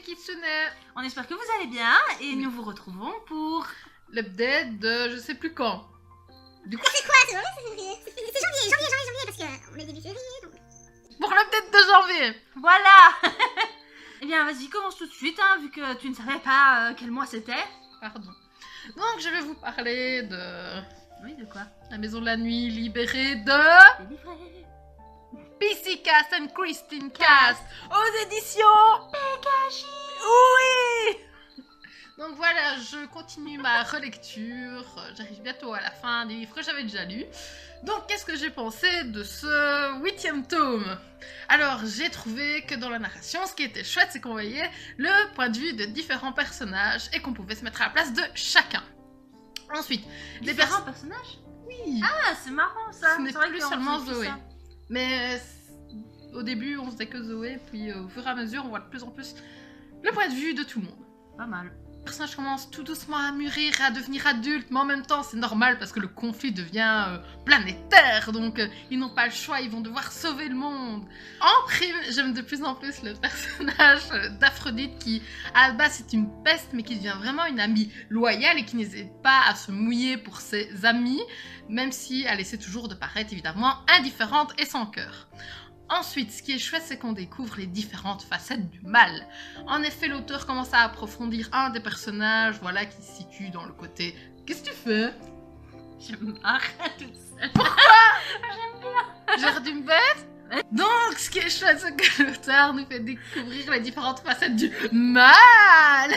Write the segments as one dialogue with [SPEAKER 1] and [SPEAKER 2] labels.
[SPEAKER 1] les Kitsune.
[SPEAKER 2] On espère que vous allez bien et nous vous retrouvons pour
[SPEAKER 1] l'update de je sais plus quand. Du coup,
[SPEAKER 3] c'est quoi? C'est janvier, parce qu'on est début février, donc...
[SPEAKER 1] Pour l'update de janvier.
[SPEAKER 2] Voilà. Eh bien, vas-y, commence tout de suite, hein, vu que tu ne savais pas quel mois c'était.
[SPEAKER 1] Pardon. Donc, je vais vous parler de...
[SPEAKER 2] Oui, de quoi?
[SPEAKER 1] La Maison de la Nuit libérée de...
[SPEAKER 2] Délivré.
[SPEAKER 1] PC Cast and Christine Cast aux éditions
[SPEAKER 2] Pekashi.
[SPEAKER 1] Oui. Donc voilà, je continue ma relecture. J'arrive bientôt à la fin des livres que j'avais déjà lus. Donc qu'est-ce que j'ai pensé de ce 8e tome? Alors j'ai trouvé que dans la narration, ce qui était chouette, c'est qu'on voyait le point de vue de différents personnages et qu'on pouvait se mettre à la place de chacun. Ensuite, des
[SPEAKER 2] Différents personnages?
[SPEAKER 1] Oui.
[SPEAKER 2] Ah, c'est marrant ça.
[SPEAKER 1] Ce n'est
[SPEAKER 2] C'est vrai
[SPEAKER 1] plus
[SPEAKER 2] qu'on
[SPEAKER 1] seulement
[SPEAKER 2] faisait plus
[SPEAKER 1] Zoé.
[SPEAKER 2] ça.
[SPEAKER 1] Mais au début, on faisait que Zoé, puis au fur et à mesure, on voit de plus en plus le point de vue de tout le monde.
[SPEAKER 2] Pas mal.
[SPEAKER 1] Le personnage commence tout doucement à mûrir, à devenir adulte, mais en même temps, c'est normal parce que le conflit devient planétaire, donc ils n'ont pas le choix, ils vont devoir sauver le monde. En prime, j'aime de plus en plus le personnage d'Aphrodite qui, à la base, c'est une peste, mais qui devient vraiment une amie loyale et qui n'hésite pas à se mouiller pour ses amis, même si elle essaie toujours de paraître évidemment indifférente et sans cœur. Ensuite, ce qui est chouette, c'est qu'on découvre les différentes facettes du mal. En effet, l'auteur commence à approfondir un des personnages, voilà, qui se situe dans le côté... Qu'est-ce que tu fais?
[SPEAKER 2] Je m'arrête toute seule.
[SPEAKER 1] J'aime bien. Genre d'une bête. Donc, ce qui est chouette, c'est que l'auteur nous fait découvrir les différentes facettes du mal.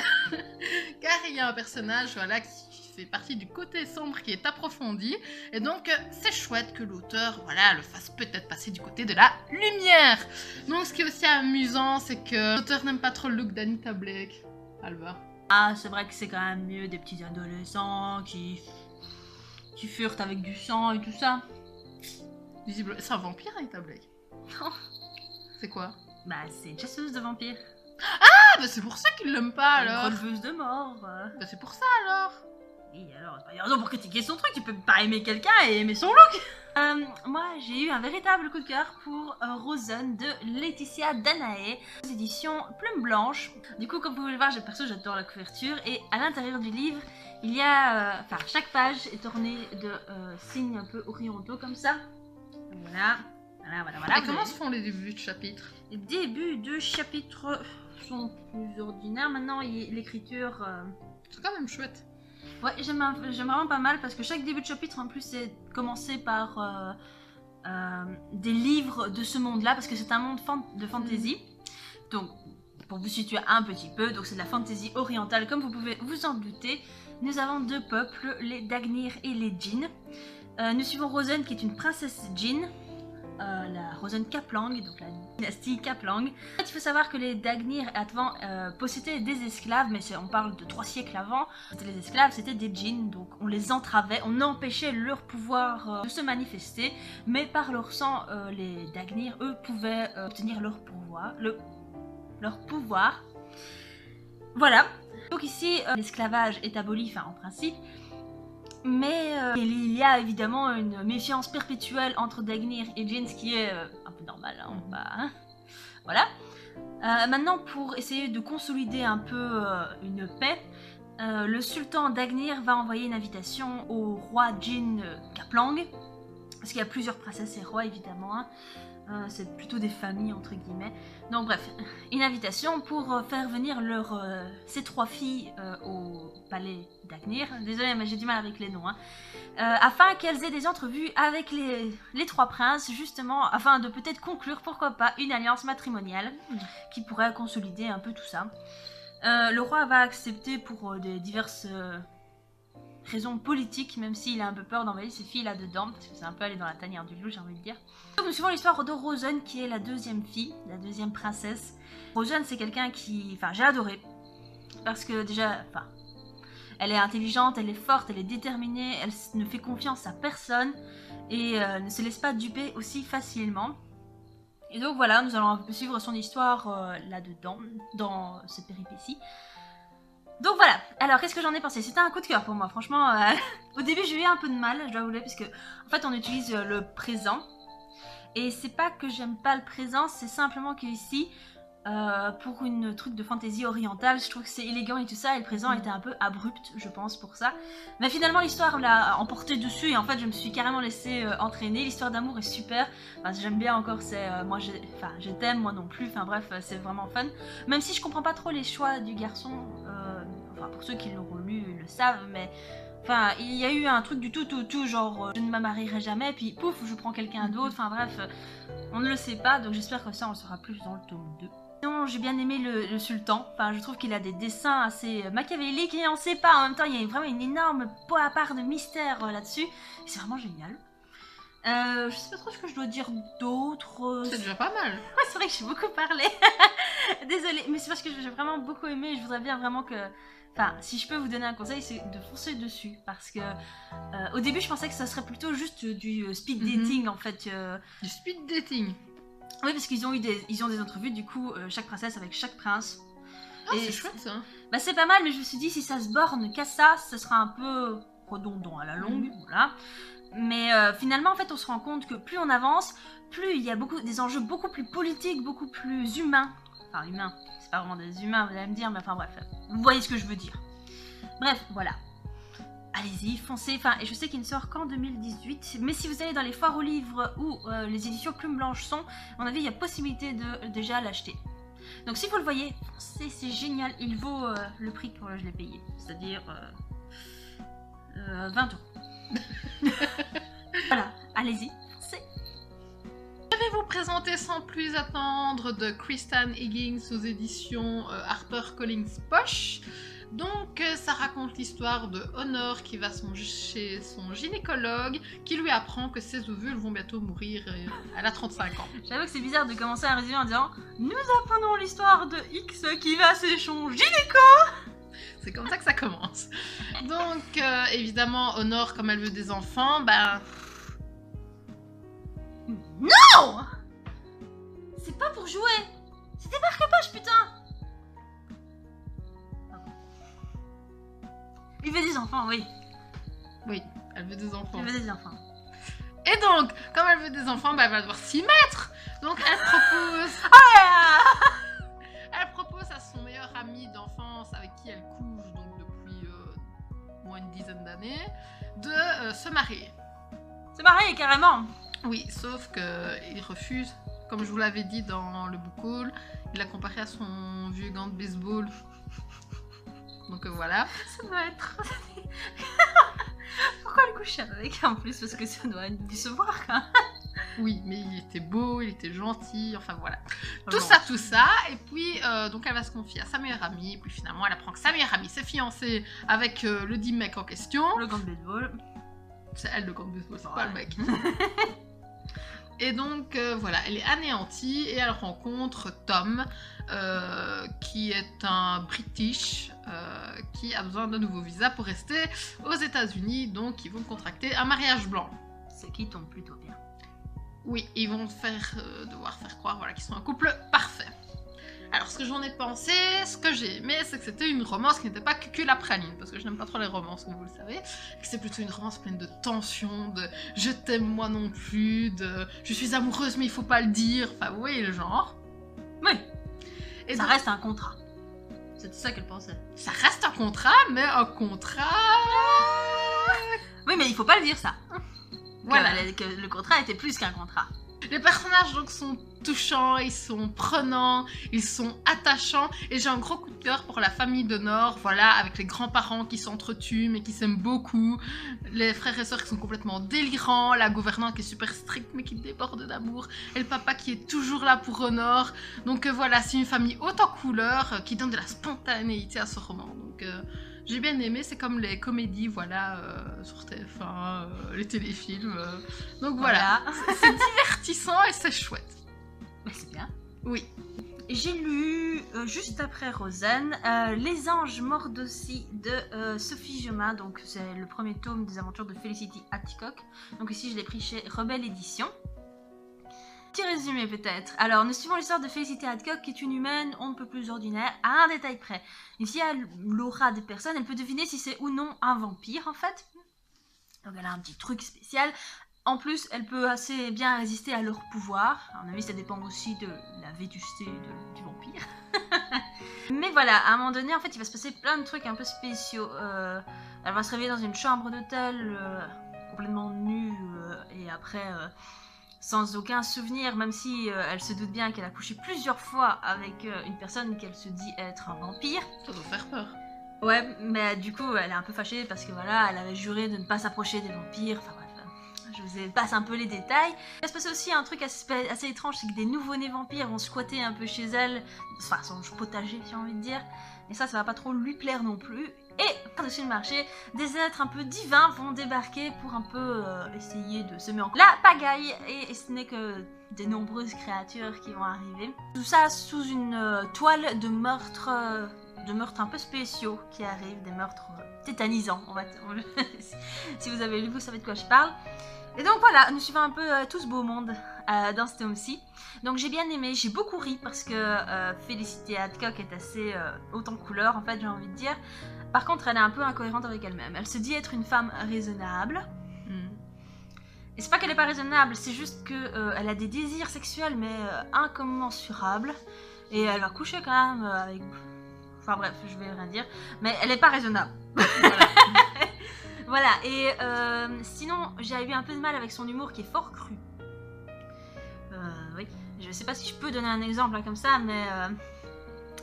[SPEAKER 1] Car il y a un personnage, voilà, qui fait partie du côté sombre qui est approfondi. Et donc, c'est chouette que l'auteur, voilà, le fasse peut-être passer du côté de la lumière. Donc, ce qui est aussi amusant, c'est que l'auteur n'aime pas trop le look d'Anita Blake. Alba.
[SPEAKER 2] Ah, c'est vrai que c'est quand même mieux des petits adolescents qui furetent avec du sang et tout ça.
[SPEAKER 1] Visible, c'est un vampire, Anita Blake.
[SPEAKER 2] Non.
[SPEAKER 1] C'est quoi?
[SPEAKER 2] Bah, c'est une chasseuse de vampires.
[SPEAKER 1] Ah, bah c'est pour ça qu'il l'aime pas
[SPEAKER 2] Une
[SPEAKER 1] alors.
[SPEAKER 2] releveuse de mort.
[SPEAKER 1] Bah c'est pour ça alors.
[SPEAKER 2] Oui, alors, c'est pas une raison pour critiquer son truc, tu peux pas aimer quelqu'un et aimer son look. Moi, j'ai eu un véritable coup de cœur pour Rosen de Laetitia Danae, aux éditions Plume Blanche. Du coup, comme vous pouvez le voir, perso, j'adore la couverture, et à l'intérieur du livre, il y a, enfin, chaque page est ornée de signes un peu horizontaux comme ça. Voilà, voilà.
[SPEAKER 1] Et comment se font les débuts de chapitre?
[SPEAKER 2] Les débuts de chapitre sont plus ordinaires. Maintenant, l'écriture...
[SPEAKER 1] C'est quand même chouette.
[SPEAKER 2] Ouais, j'aime vraiment pas mal parce que chaque début de chapitre en plus c'est commencé par des livres de ce monde-là parce que c'est un monde de fantasy. Donc, pour vous situer un petit peu, donc c'est de la fantasy orientale comme vous pouvez vous en douter. Nous avons deux peuples, les Dagnir et les Djinns. Nous suivons Rosen qui est une princesse Djinn. La Rosen Kaplang, donc la dynastie Kaplang. En fait, il faut savoir que les Dagnir avant possédaient des esclaves, mais on parle de 3 siècles avant. C'était les esclaves, c'était des djinns, donc on les entravait, on empêchait leur pouvoir de se manifester, mais par leur sang, les Dagnir, eux, pouvaient obtenir leur pouvoir. Leur pouvoir. Voilà. Donc ici, l'esclavage est aboli, enfin en principe. Mais il y a évidemment une méfiance perpétuelle entre Dagnir et Djinn, ce qui est un peu normal. Hein, bah, voilà. Maintenant, pour essayer de consolider un peu une paix, le sultan Dagnir va envoyer une invitation au roi Djinn Kaplang, parce qu'il y a plusieurs princesses et rois évidemment. Hein. C'est plutôt des familles entre guillemets. Donc bref, une invitation pour faire venir ces 3 filles au palais Dagnir. Désolée mais j'ai du mal avec les noms. Hein. Afin qu'elles aient des entrevues avec les 3 princes, justement, afin de peut-être conclure, pourquoi pas, une alliance matrimoniale qui pourrait consolider un peu tout ça. Le roi va accepter pour des diverses raisons politiques, même s'il a un peu peur d'envoyer ses filles là-dedans, parce que c'est un peu aller dans la tanière du loup, j'ai envie de dire. Donc nous suivons l'histoire de Rosen, qui est la 2e fille, la 2e princesse. Rosen, c'est quelqu'un qui... Enfin, j'ai adoré. Parce que déjà, enfin... Elle est intelligente, elle est forte, elle est déterminée, elle ne fait confiance à personne, et ne se laisse pas duper aussi facilement. Et donc voilà, nous allons un peu suivre son histoire là-dedans, dans cette péripétie. Donc voilà, alors qu'est-ce que j'en ai pensé? C'était un coup de cœur pour moi, franchement. Au début j'ai eu un peu de mal, je dois vous l'avouer, parce que en fait on utilise le présent. Et c'est pas que j'aime pas le présent, c'est simplement que ici pour une truc de fantasy orientale, je trouve que c'est élégant et tout ça, et le présent était un peu abrupt, je pense, pour ça. Mais finalement, l'histoire l'a emporté dessus, et en fait, je me suis carrément laissée entraîner. L'histoire d'amour est super, enfin, j'aime bien encore, c'est moi, je t'aime, moi non plus, enfin bref, c'est vraiment fun. Même si je comprends pas trop les choix du garçon, enfin, pour ceux qui l'auront lu, ils le savent, mais... Enfin, il y a eu un truc du tout, genre je ne me marierai jamais, puis pouf, je prends quelqu'un d'autre, enfin bref, on ne le sait pas, donc j'espère que ça on le saura plus dans le tome 2. Sinon, j'ai bien aimé le sultan, enfin je trouve qu'il a des dessins assez machiavéliques et on sait pas, en même temps il y a vraiment une énorme part de mystère là-dessus, c'est vraiment génial. Je sais pas trop ce que je dois dire d'autre.
[SPEAKER 1] C'est déjà pas mal.
[SPEAKER 2] Ouais, c'est vrai que j'ai beaucoup parlé. Désolée, mais c'est parce que j'ai vraiment beaucoup aimé et je voudrais bien vraiment que... Enfin, si je peux vous donner un conseil, c'est de foncer dessus. Parce que au début, je pensais que ça serait plutôt juste du speed dating en fait.
[SPEAKER 1] Du speed dating.
[SPEAKER 2] Oui, parce qu'ils ont des entrevues, du coup, chaque princesse avec chaque prince.
[SPEAKER 1] Ah, c'est chouette ça.
[SPEAKER 2] Bah, c'est pas mal, mais je me suis dit, si ça se borne qu'à ça, ce sera un peu redondant à la longue. Voilà. Mais finalement, en fait, on se rend compte que plus on avance, plus il y a des enjeux beaucoup plus politiques, beaucoup plus humains. Enfin, humains. C'est pas vraiment des humains, vous allez me dire, mais enfin bref, vous voyez ce que je veux dire. Bref, voilà. Allez-y, foncez. Enfin, et je sais qu'il ne sort qu'en 2018, mais si vous allez dans les foires aux livres où les éditions Plume Blanche sont, à mon avis, il y a possibilité de déjà l'acheter. Donc si vous le voyez, foncez, c'est génial. Il vaut le prix que je l'ai payé, c'est-à-dire 20 €. Voilà, allez-y.
[SPEAKER 1] Je vais vous présenter sans plus attendre de Kristen Higgins aux éditions HarperCollins Poche. Donc ça raconte l'histoire de Honor qui va chez son gynécologue qui lui apprend que ses ovules vont bientôt mourir et elle a 35 ans.
[SPEAKER 2] J'avoue que c'est bizarre de commencer un résumé en disant « Nous apprenons l'histoire de X qui va chez son gynéco !»
[SPEAKER 1] C'est comme ça que ça commence. Donc évidemment Honor, comme elle veut des enfants, ben...
[SPEAKER 2] Non! C'est pas pour jouer! C'était marque-page, putain! Il veut des enfants, oui.
[SPEAKER 1] Oui, elle veut des enfants.
[SPEAKER 2] Il veut des enfants.
[SPEAKER 1] Et donc, comme elle veut des enfants, bah, elle va devoir s'y mettre. Donc elle propose... Elle propose à son meilleur ami d'enfance avec qui elle couche donc depuis moins une dizaine d'années de se marier.
[SPEAKER 2] Se marier, carrément!
[SPEAKER 1] Oui, sauf qu'il refuse. Comme je vous l'avais dit dans le book haul, il l'a comparé à son vieux gant de baseball. Donc voilà.
[SPEAKER 2] Ça doit être... Pourquoi elle couche avec en plus? Parce que ça doit décevoir quand même.
[SPEAKER 1] Oui, mais il était beau, il était gentil, enfin voilà.
[SPEAKER 2] Bon.
[SPEAKER 1] Tout ça, et puis donc elle va se confier à sa meilleure amie, et puis finalement elle apprend que sa meilleure amie s'est fiancée avec le dit mec en question.
[SPEAKER 2] Le gant de baseball.
[SPEAKER 1] C'est elle le gant de baseball, c'est pas le mec. Et donc voilà, elle est anéantie et elle rencontre Tom, qui est un British qui a besoin d'un nouveau visa pour rester aux États-Unis, donc ils vont contracter un mariage blanc.
[SPEAKER 2] Ce qui tombe plutôt bien.
[SPEAKER 1] Oui, ils vont devoir faire croire voilà, qu'ils sont un couple parfait. Alors ce que j'en ai pensé, ce que j'ai aimé, c'est que c'était une romance qui n'était pas cul à praline, parce que je n'aime pas trop les romances, comme vous le savez, que c'est plutôt une romance pleine de tension, de je t'aime moi non plus, de je suis amoureuse mais il faut pas le dire, enfin vous voyez le genre.
[SPEAKER 2] Oui.
[SPEAKER 1] Et
[SPEAKER 2] ça
[SPEAKER 1] donc,
[SPEAKER 2] reste un contrat. C'était ça qu'elle pensait.
[SPEAKER 1] ça reste un contrat, mais un contrat...
[SPEAKER 2] Oui, mais il faut pas le dire ça.
[SPEAKER 1] Voilà.
[SPEAKER 2] Que le contrat était plus qu'un contrat.
[SPEAKER 1] Les personnages donc sont touchants, ils sont prenants, ils sont attachants et j'ai un gros coup de cœur pour la famille d'Honor, voilà, avec les grands-parents qui s'entretuent mais qui s'aiment beaucoup, les frères et sœurs qui sont complètement délirants, la gouvernante qui est super stricte mais qui déborde d'amour et le papa qui est toujours là pour Honor. Donc voilà, c'est une famille haute en couleurs qui donne de la spontanéité à ce roman. Donc j'ai bien aimé, c'est comme les comédies, voilà, sur TF1, les téléfilms. Donc voilà, c'est divertissant et c'est chouette.
[SPEAKER 2] Bah, c'est bien.
[SPEAKER 1] Oui.
[SPEAKER 2] J'ai lu, juste après Rosanne, Les Anges Mordossi de Sophie Joma. Donc c'est le premier tome des aventures de Felicity Hadcock. Donc ici je l'ai pris chez Rebelle Édition. Petit résumé peut-être. Alors, nous suivons l'histoire de Felicity Hadcock, qui est une humaine on ne peut plus ordinaire, à un détail près. Ici, à l'aura des personnes, elle peut deviner si c'est ou non un vampire, en fait. Donc, elle a un petit truc spécial. En plus, elle peut assez bien résister à leur pouvoir. À mon avis, ça dépend aussi de la vétusté du vampire. Mais voilà, à un moment donné, en fait, il va se passer plein de trucs un peu spéciaux. Elle va se réveiller dans une chambre d'hôtel, complètement nue, et après, sans aucun souvenir, même si elle se doute bien qu'elle a couché plusieurs fois avec une personne qu'elle se dit être un vampire.
[SPEAKER 1] Ça doit faire peur.
[SPEAKER 2] Ouais, mais du coup, elle est un peu fâchée parce que voilà, elle avait juré de ne pas s'approcher des vampires. Enfin bref, je vous passe un peu les détails. Il va se passer aussi un truc assez étrange, c'est que des nouveau-nés vampires vont squatter un peu chez elle, enfin son potager, si j'ai envie de dire. Et ça va pas trop lui plaire non plus. Et par-dessus le marché, des êtres un peu divins vont débarquer pour un peu essayer de semer en la pagaille. Et ce n'est que des nombreuses créatures qui vont arriver. Tout ça sous une toile de meurtres un peu spéciaux qui arrivent, des meurtres tétanisants. Si vous avez lu, vous savez de quoi je parle. Et donc voilà, nous suivons un peu tout ce beau monde dans ce tome-ci. Donc j'ai bien aimé, j'ai beaucoup ri parce que Felicity Hadcock est assez haute en couleur, en fait, j'ai envie de dire. Par contre, elle est un peu incohérente avec elle-même. Elle se dit être une femme raisonnable. Et c'est pas qu'elle est pas raisonnable, c'est juste que elle a des désirs sexuels, mais incommensurables. Et elle va coucher quand même avec... Enfin bref, je vais rien dire. Mais elle est pas raisonnable. Voilà. Voilà, et sinon, j'ai eu un peu de mal avec son humour qui est fort cru. Oui, je sais pas si je peux donner un exemple là, comme ça, mais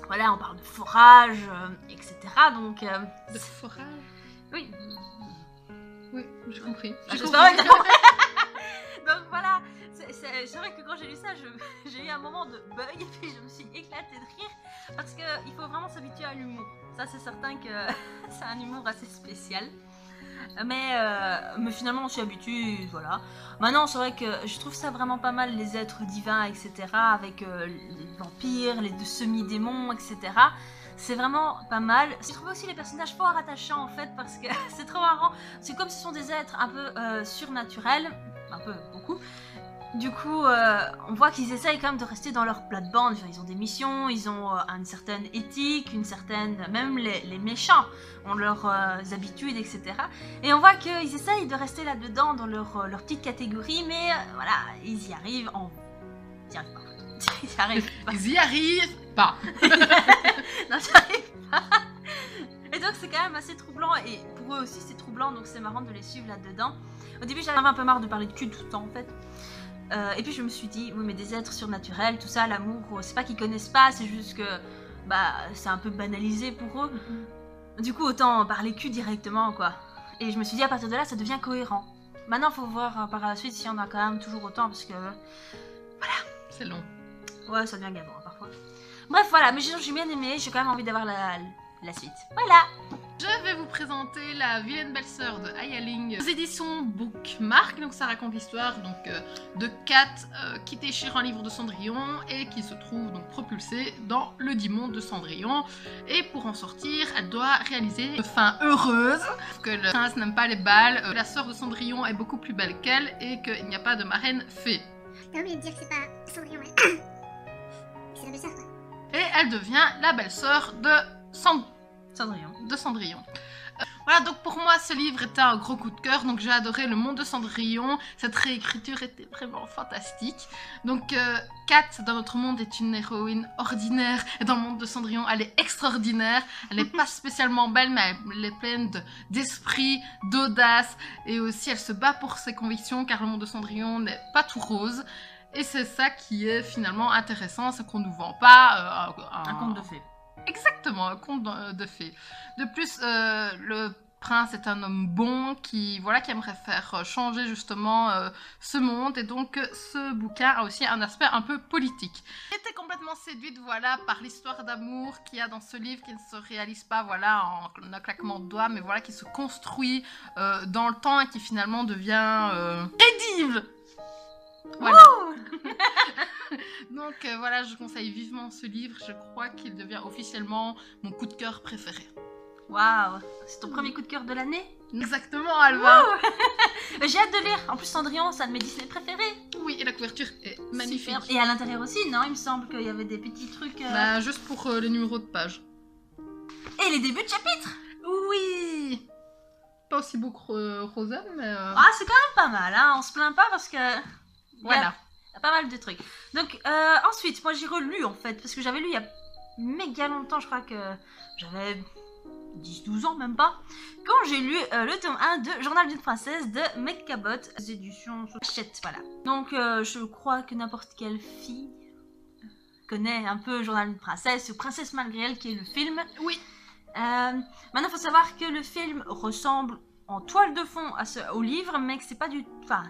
[SPEAKER 2] voilà, on parle de forage, etc. Donc,
[SPEAKER 1] de forage.
[SPEAKER 2] Oui.
[SPEAKER 1] Oui, j'ai compris.
[SPEAKER 2] J'espère que donc voilà, c'est vrai que quand j'ai lu ça, j'ai eu un moment de bug et puis je me suis éclatée de rire parce qu'il faut vraiment s'habituer à l'humour. Ça, c'est certain que c'est un humour assez spécial. Mais finalement on s'y habitue, voilà. Maintenant c'est vrai que je trouve ça vraiment pas mal, les êtres divins, etc. Avec les vampires, les semi-démons, etc. C'est vraiment pas mal. J'ai trouvé aussi les personnages fort attachants en fait, parce que c'est trop marrant. C'est comme ce sont des êtres un peu surnaturels, un peu, beaucoup. Du coup, on voit qu'ils essayent quand même de rester dans leur plate-bande. Ils ont des missions, ils ont une certaine éthique, une certaine... Même les méchants ont leurs habitudes, etc. Et on voit qu'ils essayent de rester là-dedans, dans leur petite catégorie, mais voilà, ils y arrivent en... Ils y arrivent pas. Ils y arrivent pas.
[SPEAKER 1] Ils y arrivent pas.
[SPEAKER 2] Non, ils y arrivent pas. Et donc c'est quand même assez troublant, et pour eux aussi c'est troublant, donc c'est marrant de les suivre là-dedans. Au début j'avais un peu marre de parler de cul tout le temps en fait. Et puis je me suis dit, oui mais des êtres surnaturels, tout ça, l'amour, c'est pas qu'ils connaissent pas, c'est juste que bah c'est un peu banalisé pour eux. Du coup autant parler cul directement quoi. Et je me suis dit à partir de là ça devient cohérent. Maintenant faut voir par la suite s'il y en a quand même toujours autant parce que voilà.
[SPEAKER 1] C'est long.
[SPEAKER 2] Ouais ça devient gavant parfois. Bref voilà, mais j'ai bien aimé, j'ai quand même envie d'avoir la suite. Voilà.
[SPEAKER 1] Je vais vous présenter La vilaine belle-sœur de Aya Ling aux éditions Bookmark. Donc ça raconte l'histoire de Kat qui déchire un livre de Cendrillon et qui se trouve donc propulsée dans le dit monde de Cendrillon. Et pour en sortir, elle doit réaliser une fin heureuse. Que le prince n'aime pas les balles, la sœur de Cendrillon est beaucoup plus belle qu'elle et qu'il n'y a pas de marraine fée.
[SPEAKER 3] T'as oublié de dire que c'est pas Cendrillon, ouais. C'est la belle-sœur, quoi.
[SPEAKER 1] Et elle devient la belle-sœur de Cendrillon. Voilà, donc pour moi ce livre était un gros coup de cœur, donc j'ai adoré le monde de Cendrillon, cette réécriture était vraiment fantastique. Donc Kat dans notre monde est une héroïne ordinaire, et dans le monde de Cendrillon elle est extraordinaire, elle n'est pas spécialement belle mais elle est pleine d'esprit, d'audace, et aussi elle se bat pour ses convictions car le monde de Cendrillon n'est pas tout rose. Et c'est ça qui est finalement intéressant, c'est qu'on ne nous vend pas
[SPEAKER 2] un conte de fées.
[SPEAKER 1] Exactement, un conte de fées. De plus, le prince est un homme bon qui aimerait faire changer justement ce monde. Et donc, ce bouquin a aussi un aspect un peu politique. J'étais complètement séduite par l'histoire d'amour qu'il y a dans ce livre qui ne se réalise pas en un claquement de doigts, mais qui se construit dans le temps et qui finalement devient crédible. Voilà. Donc je conseille vivement ce livre. Je crois qu'il devient officiellement mon coup de cœur préféré.
[SPEAKER 2] Waouh, c'est ton premier coup de cœur de l'année?
[SPEAKER 1] Exactement, Alba.
[SPEAKER 2] J'ai hâte de lire. En plus, Cendrillon, c'est un de mes Disney préférés.
[SPEAKER 1] Oui, et la couverture est magnifique.
[SPEAKER 2] Super. Et à l'intérieur aussi, non? Il me semble qu'il y avait des petits trucs...
[SPEAKER 1] juste pour les numéros de page.
[SPEAKER 2] Et les débuts de chapitre.
[SPEAKER 1] Oui. Pas aussi beau que Rosen, mais...
[SPEAKER 2] Ah, c'est quand même pas mal, hein. On se plaint pas parce que...
[SPEAKER 1] Voilà.
[SPEAKER 2] Il y a pas mal de trucs. Donc, ensuite, moi j'ai relu en fait, parce que j'avais lu il y a méga longtemps, je crois que j'avais 10-12 ans, même pas, quand j'ai lu le tome 1 de Journal d'une princesse de Meg Cabot, les éditions Hachette, voilà. Donc, je crois que n'importe quelle fille connaît un peu Journal d'une princesse, ou Princesse malgré elle, qui est le film.
[SPEAKER 1] Oui.
[SPEAKER 2] Maintenant, il faut savoir que le film ressemble en toile de fond au livre, mais que c'est pas du... Enfin,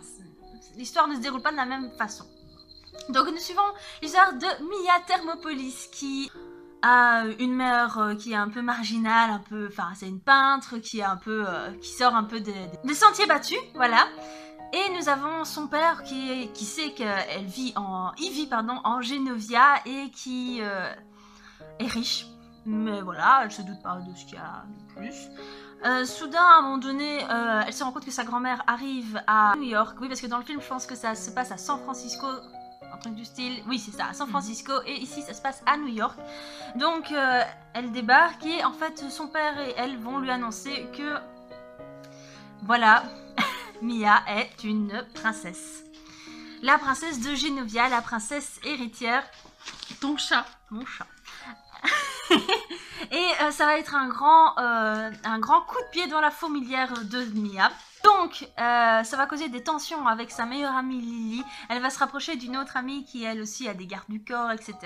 [SPEAKER 2] l'histoire ne se déroule pas de la même façon. Donc nous suivons l'histoire de Mia Thermopolis qui a une mère qui est un peu marginale, un peu... Enfin, c'est une peintre qui est un peu... qui sort un peu des sentiers battus, voilà. Et nous avons son père qui sait qu'elle vit en... Il vit, pardon, en Genovia et qui est riche. Mais voilà, elle se doute pas de ce qu'il y a de plus. Soudain, à un moment donné, elle se rend compte que sa grand-mère arrive à New York. Oui, parce que dans le film, je pense que ça se passe à San Francisco, un truc du style. Oui, c'est ça, à San Francisco. Et ici, ça se passe à New York. Donc, elle débarque et en fait, son père et elle vont lui annoncer que... Voilà, Mia est une princesse. La princesse de Genovia, la princesse héritière.
[SPEAKER 1] Ton chat.
[SPEAKER 2] Mon chat. Et ça va être un grand coup de pied dans la fourmilière de Mia. Donc, ça va causer des tensions avec sa meilleure amie Lily. Elle va se rapprocher d'une autre amie qui, elle aussi, a des gardes du corps, etc.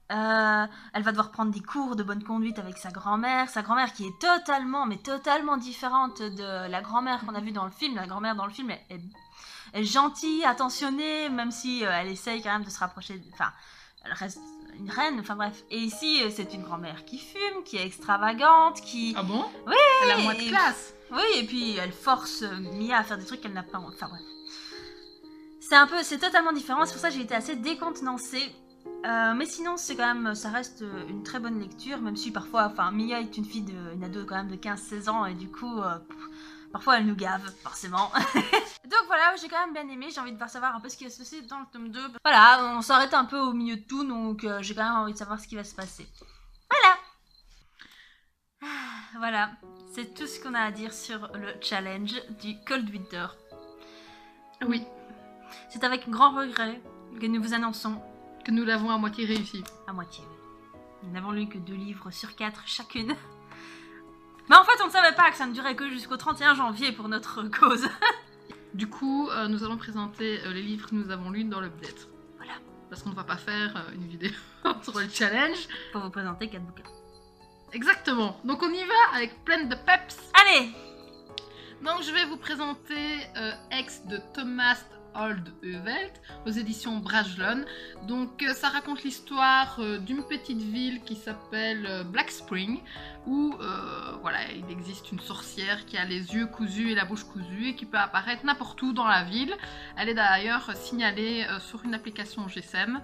[SPEAKER 2] Elle va devoir prendre des cours de bonne conduite avec sa grand-mère. Sa grand-mère qui est totalement, mais totalement différente de la grand-mère qu'on a vue dans le film. La grand-mère dans le film est gentille, attentionnée, même si elle essaye quand même de se rapprocher... Enfin, elle reste une reine, enfin bref. Et ici, c'est une grand-mère qui fume, qui est extravagante, qui...
[SPEAKER 1] Ah bon?
[SPEAKER 2] Oui.
[SPEAKER 1] Elle a moins de classe.
[SPEAKER 2] Oui, et puis elle force Mia à faire des trucs qu'elle n'a pas... Enfin bref. C'est totalement différent, c'est pour ça que j'ai été assez décontenancée. Mais sinon, c'est quand même... Ça reste une très bonne lecture, même si parfois... Enfin, Mia est une ado quand même de 15-16 ans, et du coup... parfois, elle nous gave, forcément. Donc voilà, j'ai quand même bien aimé, j'ai envie de savoir un peu ce qui va se passer dans le tome 2. Voilà, on s'arrête un peu au milieu de tout, donc j'ai quand même envie de savoir ce qui va se passer. Voilà. Voilà, c'est tout ce qu'on a à dire sur le challenge du Cold Winter.
[SPEAKER 1] Oui.
[SPEAKER 2] C'est avec grand regret que nous vous annonçons
[SPEAKER 1] Que nous l'avons à moitié réussi.
[SPEAKER 2] à moitié. Nous n'avons lu que 2 livres sur 4 chacune. Mais en fait, on ne savait pas que ça ne durait que jusqu'au 31 janvier pour notre cause.
[SPEAKER 1] Du coup, nous allons présenter les livres que nous avons lus dans l'update.
[SPEAKER 2] Voilà.
[SPEAKER 1] Parce qu'on ne va pas faire une vidéo sur le challenge.
[SPEAKER 2] Pour vous présenter 4 bouquins.
[SPEAKER 1] Exactement. Donc on y va avec plein de peps.
[SPEAKER 2] Allez!
[SPEAKER 1] Donc je vais vous présenter Ex de Thomas Olduvelt aux éditions Brajlon. Donc ça raconte l'histoire d'une petite ville qui s'appelle Black Spring où voilà, il existe une sorcière qui a les yeux cousus et la bouche cousue et qui peut apparaître n'importe où dans la ville. Elle est d'ailleurs signalée sur une application GSM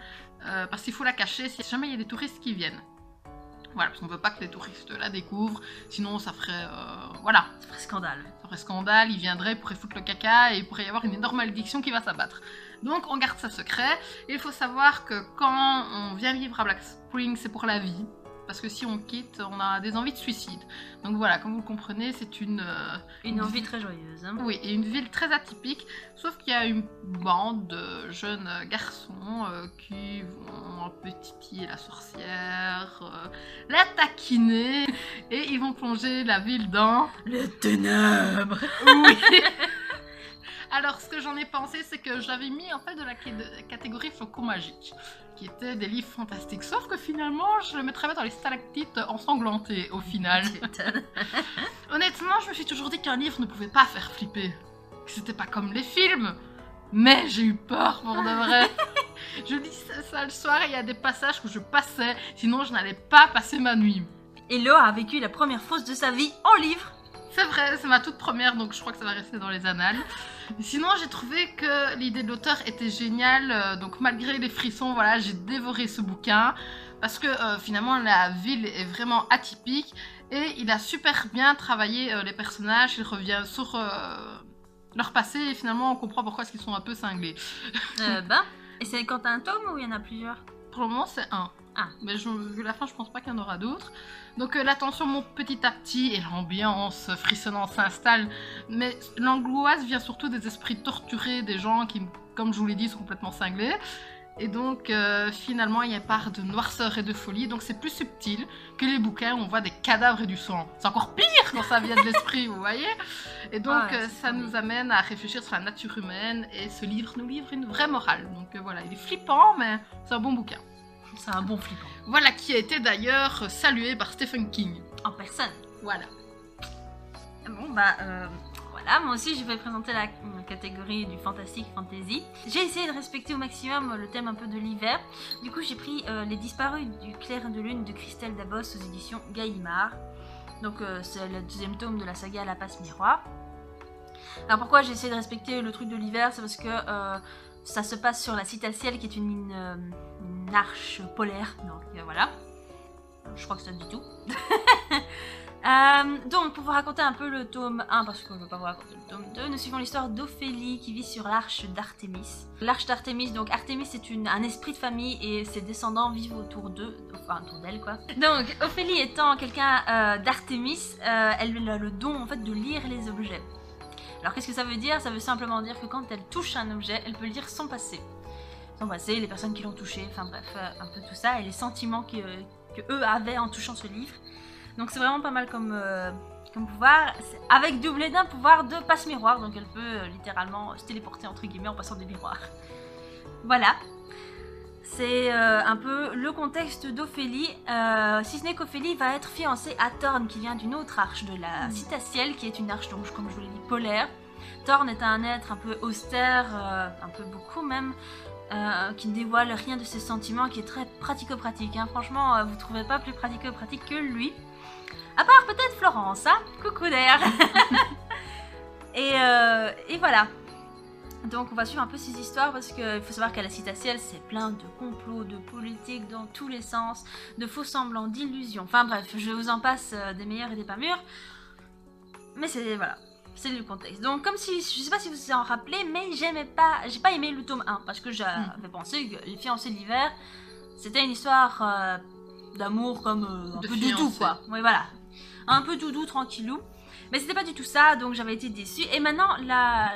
[SPEAKER 1] parce qu'il faut la cacher si jamais il y a des touristes qui viennent. Voilà, parce qu'on ne veut pas que les touristes la découvrent, sinon ça ferait... voilà.
[SPEAKER 2] Ça ferait scandale.
[SPEAKER 1] Ça ferait scandale, ils viendraient, ils pourraient foutre le caca et il pourrait y avoir une énorme malédiction qui va s'abattre. Donc on garde ça secret. Et il faut savoir que quand on vient vivre à Black Spring, c'est pour la vie. Parce que si on quitte, on a des envies de suicide. Donc voilà, comme vous le comprenez, c'est une
[SPEAKER 2] envie très joyeuse. Hein.
[SPEAKER 1] Oui, et une ville très atypique. Sauf qu'il y a une bande de jeunes garçons qui vont un peu titiller la sorcière, la taquiner, et ils vont plonger la ville dans...
[SPEAKER 2] Le ténèbre.
[SPEAKER 1] Oui. Alors, ce que j'en ai pensé, c'est que j'avais mis en fait de la catégorie flocons magiques, qui étaient des livres fantastiques. Sauf que finalement, je le mettrais dans les stalactites ensanglantées au final. Honnêtement, je me suis toujours dit qu'un livre ne pouvait pas faire flipper. Que c'était pas comme les films. Mais j'ai eu peur pour de vrai. Je lis ça le soir et il y a des passages que je passais, sinon je n'allais pas passer ma nuit.
[SPEAKER 2] Hello a vécu la première fausse de sa vie en livre.
[SPEAKER 1] C'est vrai, c'est ma toute première, donc je crois que ça va rester dans les annales. Sinon, j'ai trouvé que l'idée de l'auteur était géniale, donc malgré les frissons, voilà, j'ai dévoré ce bouquin. Parce que finalement, la ville est vraiment atypique et il a super bien travaillé les personnages, il revient sur leur passé et finalement, on comprend pourquoi ils sont un peu cinglés.
[SPEAKER 2] Et c'est quand t'as un tome ou il y en a plusieurs?
[SPEAKER 1] Pour le moment, c'est un. Ah, mais vu la fin, je pense pas qu'il y en aura d'autres. Donc la tension monte petit à petit et l'ambiance frissonnante s'installe. Mais l'angoisse vient surtout des esprits torturés, des gens qui, comme je vous l'ai dit, sont complètement cinglés. Et donc finalement, il y a une part de noirceur et de folie. Donc c'est plus subtil que les bouquins où on voit des cadavres et du sang. C'est encore pire quand ça vient de l'esprit, vous voyez. Et donc ça nous amène à réfléchir sur la nature humaine. Et ce livre nous livre une vraie morale. Donc voilà, il est flippant, mais c'est un bon bouquin.
[SPEAKER 2] C'est un bon flippant.
[SPEAKER 1] Voilà, qui a été d'ailleurs salué par Stephen King.
[SPEAKER 2] En personne.
[SPEAKER 1] Voilà.
[SPEAKER 2] Bon, bah, voilà, moi aussi je vais présenter la catégorie du fantastique fantasy. J'ai essayé de respecter au maximum le thème un peu de l'hiver. Du coup, j'ai pris Les Disparus du clair de lune de Christelle Dabos aux éditions Gallimard. Donc, c'est le deuxième tome de la saga La Passe Miroir. Alors, pourquoi j'ai essayé de respecter le truc de l'hiver? C'est parce que ça se passe sur la Citatielle, qui est une arche polaire. Donc, voilà. Je crois que ça dit tout. Donc, pour vous raconter un peu le tome 1, parce que je ne veux pas vous raconter le tome 2, nous suivons l'histoire d'Ophélie qui vit sur l'arche d'Artémis. L'arche d'Artémis, donc Artémis c'est un esprit de famille et ses descendants vivent autour d'elle quoi. Donc, Ophélie étant quelqu'un d'Artémis, elle a le don en fait de lire les objets. Alors, qu'est-ce que ça veut dire? Ça veut simplement dire que quand elle touche un objet, elle peut lire son passé. Son passé, les personnes qui l'ont touché, enfin bref, un peu tout ça, et les sentiments que eux avaient en touchant ce livre. Donc c'est vraiment pas mal comme pouvoir, avec doublé d'un pouvoir de passe-miroir, donc elle peut littéralement se téléporter entre guillemets en passant des miroirs. Voilà, c'est un peu le contexte d'Ophélie, si ce n'est qu'Ophélie va être fiancée à Thorn qui vient d'une autre arche de la Citatielle, qui est une arche, donc comme je vous l'ai dit, polaire. Thorn est un être un peu austère, un peu beaucoup même, qui ne dévoile rien de ses sentiments, qui est très pratico-pratique. Hein. Franchement, vous trouvez pas plus pratico-pratique que lui. À part peut-être Florence, hein. Coucou d'ailleurs. et voilà. Donc on va suivre un peu ces histoires parce qu'il faut savoir qu'à la Citatielle, c'est plein de complots, de politiques dans tous les sens, de faux semblants, d'illusions. Enfin bref, je vous en passe des meilleurs et des pas mûrs. Mais c'est voilà. C'est le contexte. Donc comme si, je sais pas si vous vous en rappelez, mais j'ai pas aimé le tome 1 parce que j'avais pensé que Les Fiancés de l'hiver, c'était une histoire d'amour comme un peu doudou quoi. Oui voilà, un peu doudou, tranquillou. Mais c'était pas du tout ça, donc j'avais été déçue. Et maintenant la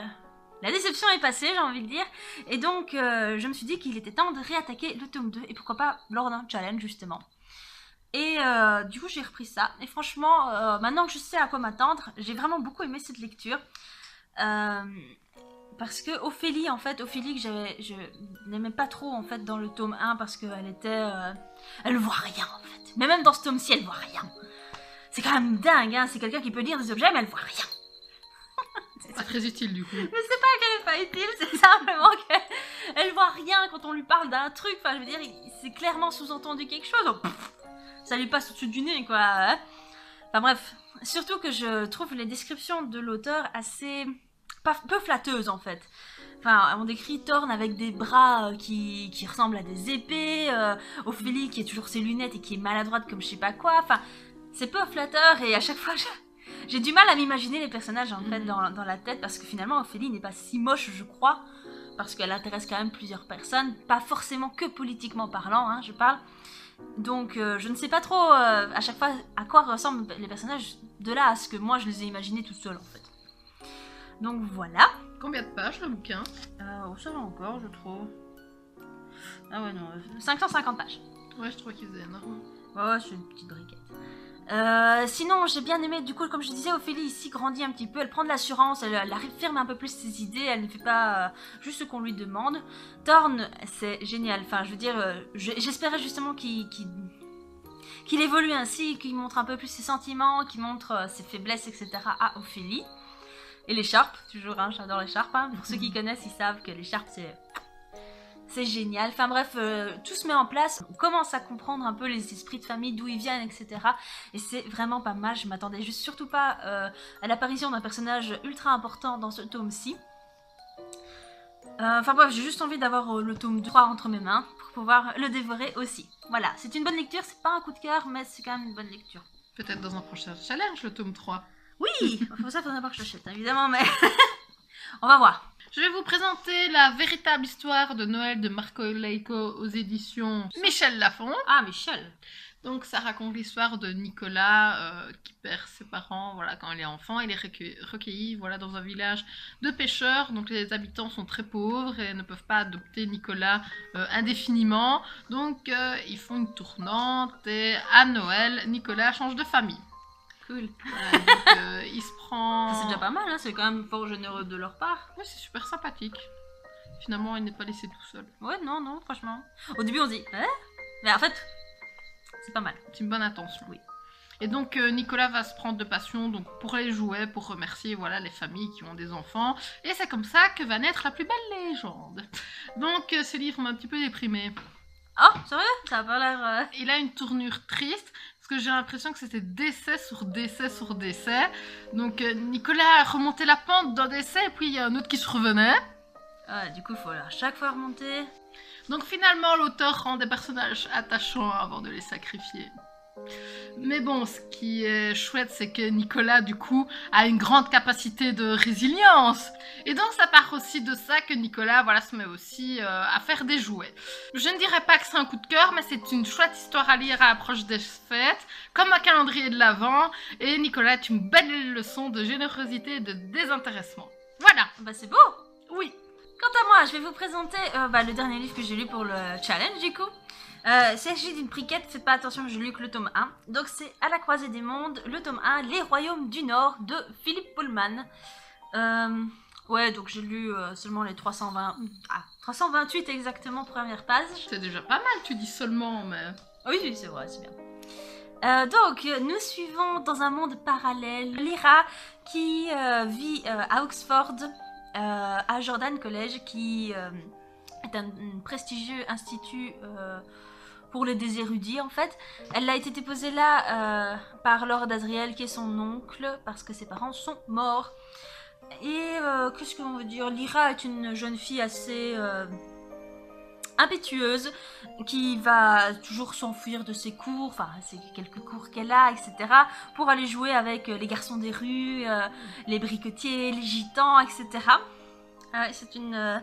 [SPEAKER 2] déception est passée, j'ai envie de dire. Et donc je me suis dit qu'il était temps de réattaquer le tome 2 et pourquoi pas lors d'un challenge justement. Et du coup j'ai repris ça et franchement maintenant que je sais à quoi m'attendre, j'ai vraiment beaucoup aimé cette lecture parce que Ophélie en fait, Ophélie que je n'aimais pas trop en fait dans le tome 1 parce qu'elle était elle voit rien en fait, mais même dans ce tome-ci elle voit rien. C'est quand même dingue hein, c'est quelqu'un qui peut lire des objets mais elle voit rien.
[SPEAKER 1] C'est pas très utile du coup.
[SPEAKER 2] Mais c'est pas qu'elle est pas utile, c'est simplement qu'elle voit rien quand on lui parle d'un truc, enfin je veux dire c'est clairement sous-entendu quelque chose. Donc, ça lui passe au-dessus du nez, quoi. Hein. Enfin bref, surtout que je trouve les descriptions de l'auteur assez... peu flatteuses, en fait. Enfin, on décrit Thorn avec des bras qui ressemblent à des épées, Ophélie qui a toujours ses lunettes et qui est maladroite comme je sais pas quoi. Enfin, c'est peu flatteur et à chaque fois, j'ai du mal à m'imaginer les personnages, en fait, dans la tête, parce que finalement, Ophélie n'est pas si moche, je crois, parce qu'elle intéresse quand même plusieurs personnes, pas forcément que politiquement parlant, hein, je parle. Donc je ne sais pas trop à chaque fois à quoi ressemblent les personnages de là à ce que moi je les ai imaginés toute seule en fait. Donc voilà.
[SPEAKER 1] Combien de pages le bouquin?
[SPEAKER 2] Ça va encore je trouve. Ah ouais non, 550 pages.
[SPEAKER 1] Ouais je trouvais qu'il faisait énorme.
[SPEAKER 2] Ouais c'est une petite briquette. Sinon j'ai bien aimé du coup comme je disais Ophélie ici grandit un petit peu, elle prend de l'assurance, elle affirme un peu plus ses idées, elle ne fait pas juste ce qu'on lui demande. Thorn c'est génial, enfin je veux dire j'espérais justement qu'il évolue ainsi, qu'il montre un peu plus ses sentiments, qu'il montre ses faiblesses etc à Ophélie. Et l'écharpe, toujours hein, j'adore l'écharpe, hein. Pour ceux qui connaissent ils savent que l'écharpe c'est génial, enfin bref, tout se met en place, on commence à comprendre un peu les esprits de famille, d'où ils viennent, etc. Et c'est vraiment pas mal, je m'attendais juste surtout pas à l'apparition d'un personnage ultra important dans ce tome-ci. Enfin bref, j'ai juste envie d'avoir le tome 3 entre mes mains pour pouvoir le dévorer aussi. Voilà, c'est une bonne lecture, c'est pas un coup de cœur, mais c'est quand même une bonne lecture.
[SPEAKER 1] Peut-être dans un prochain challenge, le tome 3.
[SPEAKER 2] Oui, pour ça, il faudrait pas que je l'achète, évidemment, mais... on va voir.
[SPEAKER 1] Je vais vous présenter la véritable histoire de Noël de Marco Leiko aux éditions Michel Lafon.
[SPEAKER 2] Ah, Michel.
[SPEAKER 1] Donc ça raconte l'histoire de Nicolas qui perd ses parents voilà, quand il est enfant. Il est recueilli voilà, dans un village de pêcheurs. Donc les habitants sont très pauvres et ne peuvent pas adopter Nicolas indéfiniment. Donc ils font une tournante et à Noël, Nicolas change de famille.
[SPEAKER 2] Cool.
[SPEAKER 1] Voilà, donc il se prend...
[SPEAKER 2] C'est déjà pas mal, hein, c'est quand même fort généreux de leur part.
[SPEAKER 1] Oui, c'est super sympathique. Finalement, il n'est pas laissé tout seul.
[SPEAKER 2] Ouais, non, franchement. Au début, on se dit, mais en fait, c'est pas mal.
[SPEAKER 1] C'est une bonne attention.
[SPEAKER 2] Oui.
[SPEAKER 1] Et donc Nicolas va se prendre de passion donc, pour les jouets, pour remercier voilà, les familles qui ont des enfants. Et c'est comme ça que va naître la plus belle légende. Donc ce livre m'a un petit peu déprimée.
[SPEAKER 2] Oh, sérieux? Ça a pas l'air...
[SPEAKER 1] Il a une tournure triste, parce que j'ai l'impression que c'était décès sur décès sur décès. Donc Nicolas remontait la pente d'un décès, et puis il y a un autre qui se revenait.
[SPEAKER 2] Ah, du coup, il faut à chaque fois remonter.
[SPEAKER 1] Donc finalement, l'auteur rend des personnages attachants avant de les sacrifier. Mais bon, ce qui est chouette, c'est que Nicolas, du coup, a une grande capacité de résilience. Et donc, ça part aussi de ça que Nicolas, voilà, se met aussi à faire des jouets. Je ne dirais pas que c'est un coup de cœur, mais c'est une chouette histoire à lire à l'approche des fêtes, comme un calendrier de l'Avent. Et Nicolas est une belle leçon de générosité et de désintéressement. Voilà.
[SPEAKER 2] Bah, c'est beau.
[SPEAKER 1] Oui.
[SPEAKER 2] Quant à moi, je vais vous présenter le dernier livre que j'ai lu pour le challenge, du coup. Il s'agit d'une briquette, faites pas attention, je lu que le tome 1. Donc c'est À la croisée des mondes, le tome 1, Les Royaumes du Nord de Philippe Pullman. Ouais, donc j'ai lu seulement les 328 exactement, première page.
[SPEAKER 1] C'est déjà pas mal, tu dis seulement, mais...
[SPEAKER 2] Oui, c'est vrai, c'est bien. Donc, nous suivons dans un monde parallèle Lyra qui vit à Oxford, à Jordan College, qui est un prestigieux institut pour les désérudits en fait. Elle a été déposée là par Lord Asriel, qui est son oncle, parce que ses parents sont morts. Et qu'est-ce qu'on veut dire, Lyra est une jeune fille assez impétueuse, qui va toujours s'enfuir de ses cours, enfin c'est quelques cours qu'elle a, etc., pour aller jouer avec les garçons des rues, les briquetiers, les gitans, etc. C'est une...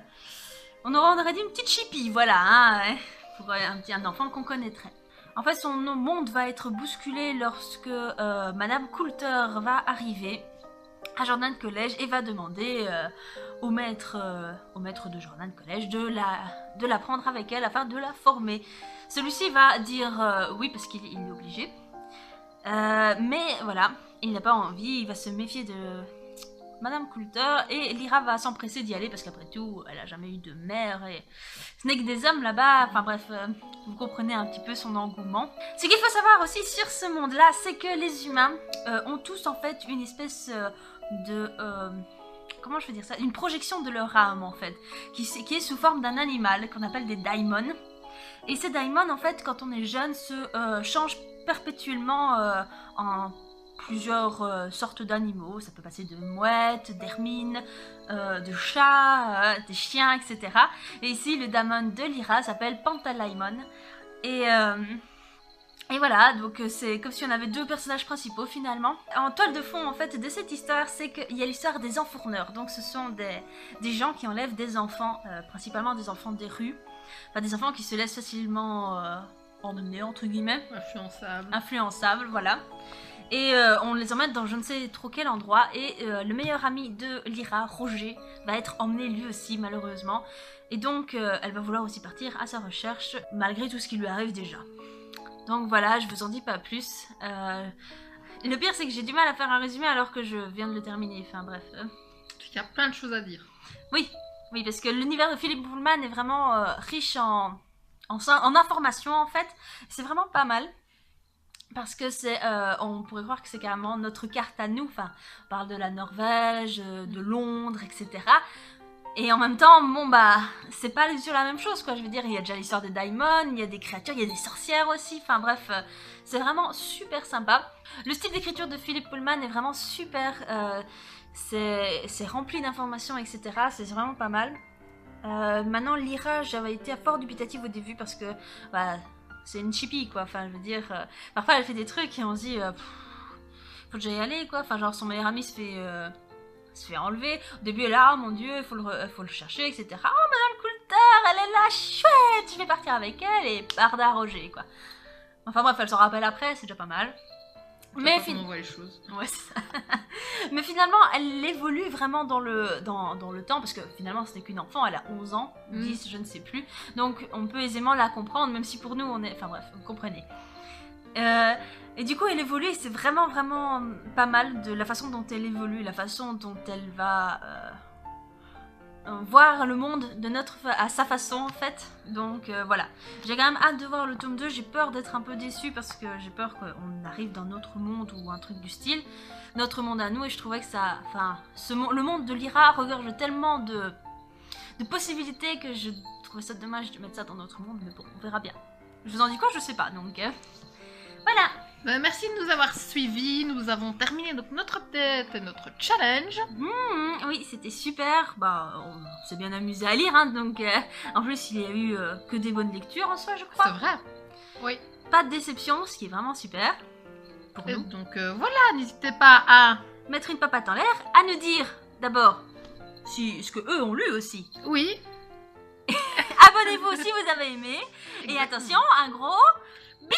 [SPEAKER 2] on aurait dit une petite chippie, voilà, hein, pour un enfant qu'on connaîtrait. En fait, son monde va être bousculé lorsque Madame Coulter va arriver à Jordan College et va demander au maître de Jordan College de la prendre avec elle afin de la former. Celui-ci va dire oui parce qu'il est obligé. Mais voilà, il n'a pas envie, il va se méfier de Madame Coulter et Lyra va s'empresser d'y aller parce qu'après tout, elle a jamais eu de mère et ce n'est que des hommes là-bas. Enfin bref, vous comprenez un petit peu son engouement. Ce qu'il faut savoir aussi sur ce monde-là, c'est que les humains ont tous en fait une espèce de... comment je veux dire ça? Une projection de leur âme en fait, qui est sous forme d'un animal qu'on appelle des daimons. Et ces daimons en fait, quand on est jeune, se changent perpétuellement en plusieurs sortes d'animaux. Ça peut passer de mouettes, d'hermines, de chats, des chiens, etc. Et ici, le daimon de Lyra s'appelle Pantalaimon. Et voilà, donc c'est comme si on avait deux personnages principaux finalement. En toile de fond en fait de cette histoire, c'est qu'il y a l'histoire des enfourneurs. Donc ce sont des gens qui enlèvent des enfants, principalement des enfants des rues. Enfin des enfants qui se laissent facilement emmener entre guillemets. Influençables, voilà. Et on les emmène dans je ne sais trop quel endroit. Et le meilleur ami de Lyra, Roger, va être emmené lui aussi malheureusement. Et donc elle va vouloir aussi partir à sa recherche malgré tout ce qui lui arrive déjà. Donc voilà, je vous en dis pas plus. Le pire, c'est que j'ai du mal à faire un résumé alors que je viens de le terminer. Enfin bref.
[SPEAKER 1] Il y a plein de choses à dire.
[SPEAKER 2] Oui, parce que l'univers de Philippe Pullman est vraiment riche en informations en fait. C'est vraiment pas mal. Parce que c'est, on pourrait croire que c'est carrément notre carte à nous. Enfin, on parle de la Norvège, de Londres, etc. Et en même temps, bon bah, c'est pas sur la même chose quoi, je veux dire, il y a déjà l'histoire des daimons, il y a des créatures, il y a des sorcières aussi, enfin bref, c'est vraiment super sympa. Le style d'écriture de Philippe Pullman est vraiment super, c'est rempli d'informations, etc., c'est vraiment pas mal. Maintenant, Lyra, j'avais été fort dubitative au début parce que, bah, c'est une chippie quoi, enfin je veux dire, parfois elle fait des trucs et on se dit, faut que j'aille aller quoi, enfin genre son meilleur ami se se fait enlever. Au début, elle est là, oh mon dieu, faut le chercher, etc. Oh, Madame Coulter, elle est là, chouette, je vais partir avec elle, et Barda Roger, quoi. Enfin bref, elle s'en rappelle après, c'est déjà pas mal. Mais
[SPEAKER 1] comment on voit les choses.
[SPEAKER 2] Ouais, c'est ça. Mais finalement, elle évolue vraiment dans le temps, parce que finalement, ce n'est qu'une enfant, elle a 11 ans, 10, je ne sais plus. Donc, on peut aisément la comprendre, même si pour nous, on est... Enfin bref, vous comprenez. Et du coup, elle évolue, et c'est vraiment, vraiment pas mal de la façon dont elle évolue, la façon dont elle va voir le monde à sa façon, en fait. Donc, voilà. J'ai quand même hâte de voir le tome 2. J'ai peur d'être un peu déçue, parce que j'ai peur qu'on arrive dans notre monde, ou un truc du style. Notre monde à nous, et je trouvais que ça... Enfin, le monde de Lyra regorge tellement de possibilités que je trouvais ça dommage de mettre ça dans notre monde, mais bon, on verra bien. Je vous en dis quoi, je sais pas, donc... Voilà.
[SPEAKER 1] Merci de nous avoir suivis, nous avons terminé donc notre update et notre challenge.
[SPEAKER 2] Oui, c'était super, bah on s'est bien amusé à lire, hein, donc en plus il y a eu que des bonnes lectures en soi, je crois.
[SPEAKER 1] C'est vrai. Oui.
[SPEAKER 2] Pas de déception, ce qui est vraiment super pour nous.
[SPEAKER 1] Donc voilà, n'hésitez pas à
[SPEAKER 2] mettre une papate en l'air, à nous dire d'abord ce que eux ont lu aussi.
[SPEAKER 1] Oui.
[SPEAKER 2] Abonnez-vous si vous avez aimé. Et attention, un gros bisou.